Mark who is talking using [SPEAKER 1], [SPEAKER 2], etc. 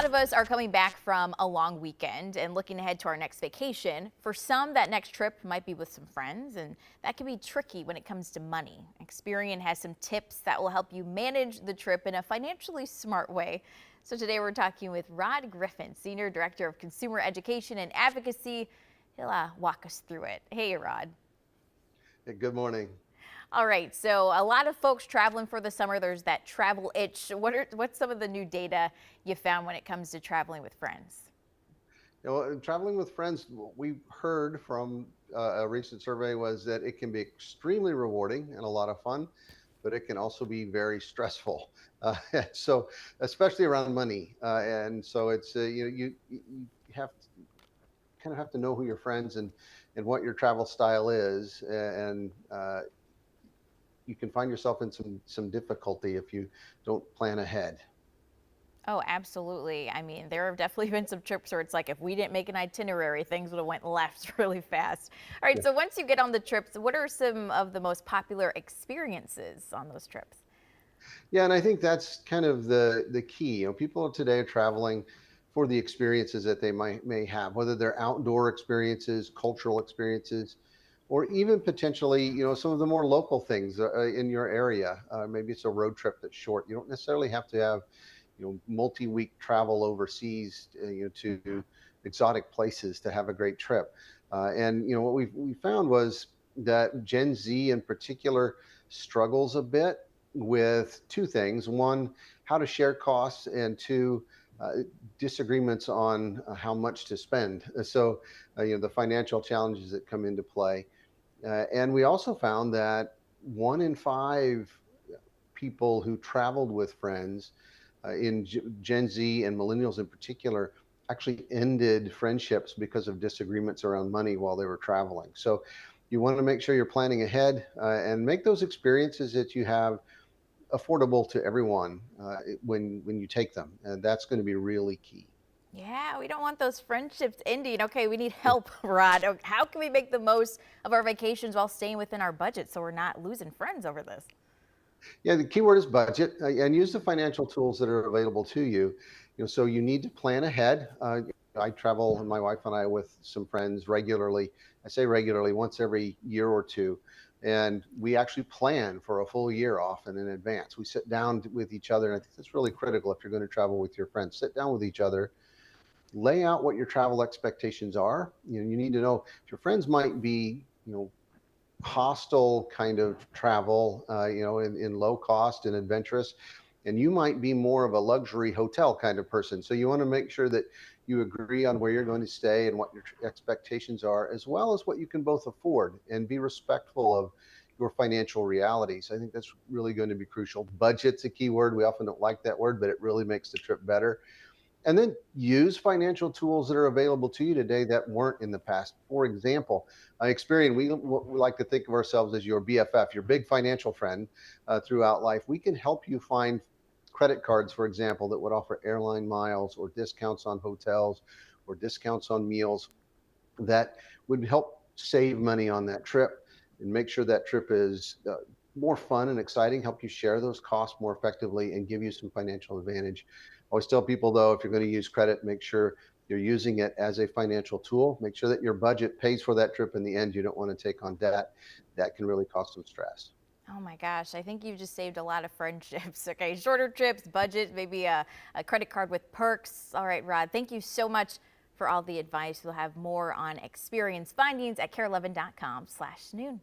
[SPEAKER 1] A lot of us are coming back from a long weekend and looking ahead to our next vacation. For some, that next trip might be with some friends, and that can be tricky when it comes to money. Experian has some tips that will help you manage the trip in a financially smart way. So today we're talking with Rod Griffin, Senior Director of Consumer Education and Advocacy. He'll walk us through it. Hey, Rod.
[SPEAKER 2] Hey, good morning.
[SPEAKER 1] All right, so a lot of folks traveling for the summer. There's that travel itch. What's some of the new data you found when it comes to traveling with friends?
[SPEAKER 2] Traveling with friends, what we heard from a recent survey was that it can be extremely rewarding and a lot of fun, but it can also be very stressful. So, especially around money, and so it's you have to kind of have to know who your friends and what your travel style is, and you can find yourself in some difficulty if you don't plan ahead.
[SPEAKER 1] Oh, absolutely. I mean, there have definitely been some trips where it's like if we didn't make an itinerary, things would have went left really fast. All right, so once you get on the trips, what are some of the most popular experiences on those trips?
[SPEAKER 2] Yeah, and I think that's kind of the key. People today are traveling for the experiences that they may have, whether they're outdoor experiences, cultural experiences, or even potentially, some of the more local things in your area. Maybe it's a road trip that's short. You don't necessarily have to have, multi-week travel overseas, to exotic places to have a great trip. And what we found was that Gen Z in particular struggles a bit with two things: one, how to share costs, and two, uh, disagreements on how much to spend. The financial challenges that come into play. And we also found that one in five people who traveled with friends in Gen Z and millennials in particular actually ended friendships because of disagreements around money while they were traveling. So you want to make sure you're planning ahead and make those experiences that you have affordable to everyone when you take them, and that's going to be really key.
[SPEAKER 1] Yeah, we don't want those friendships ending. Okay, we need help, Rod. How can we make the most of our vacations while staying within our budget so we're not losing friends over this?
[SPEAKER 2] Yeah, the keyword is budget, and use the financial tools that are available to you. So you need to plan ahead. I travel, and my wife and I, with some friends regularly. I say regularly, once every year or two, and we actually plan for a full year often in advance. We sit down with each other, and I think that's really critical if you're going to travel with your friends. Sit down with each other, lay out what your travel expectations are. You need to know if your friends might be, hostel kind of travel, in low cost and adventurous. And you might be more of a luxury hotel kind of person. So you want to make sure that you agree on where you're going to stay and what your expectations are, as well as what you can both afford, and be respectful of your financial realities. I think that's really going to be crucial. Budget's a key word. We often don't like that word, but it really makes the trip better. And then use financial tools that are available to you today that weren't in the past. For example, Experian, we like to think of ourselves as your BFF, your big financial friend throughout life. We can help you find credit cards, for example, that would offer airline miles or discounts on hotels or discounts on meals that would help save money on that trip and make sure that trip is more fun and exciting, help you share those costs more effectively, and give you some financial advantage. I always tell people, though, if you're going to use credit, make sure you're using it as a financial tool. Make sure that your budget pays for that trip in the end. You don't want to take on debt. That can really cause some stress.
[SPEAKER 1] Oh my gosh, I think you've just saved a lot of friendships. Okay, shorter trips, budget, maybe a credit card with perks. All right, Rod, thank you so much for all the advice. We'll have more on Experian's findings at kare11.com/noon.